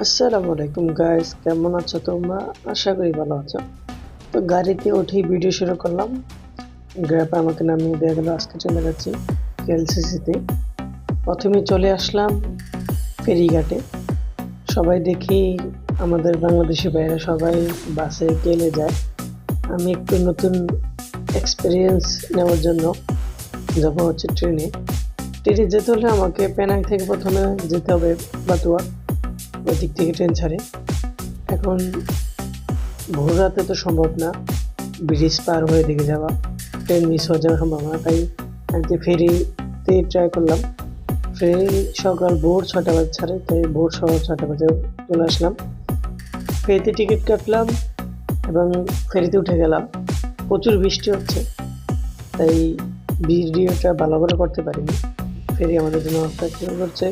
আসসালামু আলাইকুম গাইস, কেমন আছো তোমরা? আশা করি ভালো আছো। তো গাড়িতে উঠেই ভিডিও শুরু করলাম। গ্র্যাব আমাকে নামিয়ে দিয়ে গেল। আজকে চলে যাচ্ছি কেএলসিসিতে। প্রথমে চলে আসলাম ফেরিঘাটে। সবাই দেখি আমাদের বাংলাদেশি ভাইয়েরা সবাই বাসে গেলে যায়। আমি একটু নতুন এক্সপিরিয়েন্স নেওয়ার জন্য যাবো হচ্ছে ট্রেনে। ট্রেনে যেতে হলে আমাকে পেনাং থেকে প্রথমে যেতে হবে বাতুয়া। ওই দিক থেকে ট্রেন ছাড়ে। এখন ভোর রাতে তো সম্ভব না ব্রিজ পার হয়ে দিকে যাওয়া, ট্রেন মিস হয়ে যাওয়ার সম্ভাবনা। তাই আজকে ফেরিতে ট্রাই করলাম। ফেরি সকাল ভোর 6টা বাজে ছাড়ে, তাই ভোর 6টা বাজে চলে আসলাম। ফেরিতে টিকিট কাটলাম এবং ফেরিতে উঠে গেলাম। প্রচুর বৃষ্টি হচ্ছে, তাই ভিডিওটা ভালো করে করতে পারিনি। ফেরি আমাদের জন্য অপেক্ষা করছে।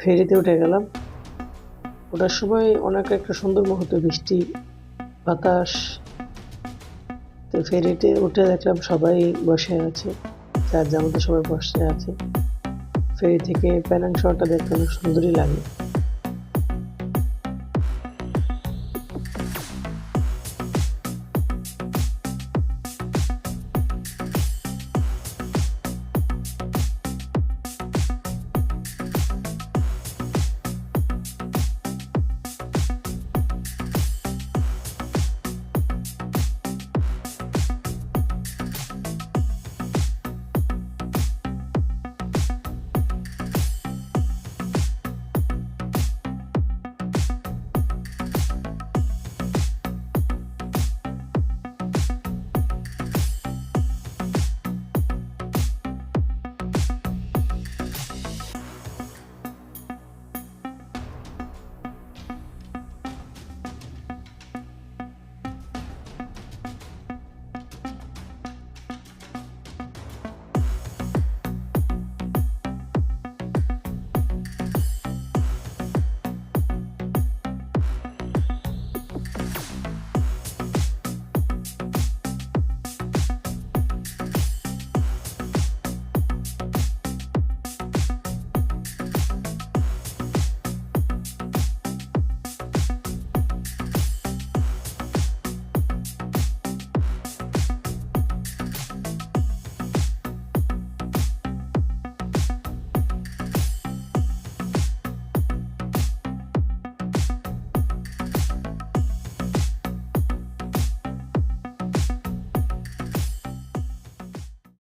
ফেরিতে উঠে গেলাম। ওটার সময় অনেক একটা সুন্দর মুহূর্ত, বৃষ্টি, বাতাস। তো ফেরিতে উঠে দেখলাম সবাই বসে আছে, যার যার মতো সবাই বসে আছে। ফেরি থেকে পেনাং শহরটা দেখতে অনেক সুন্দরই লাগে।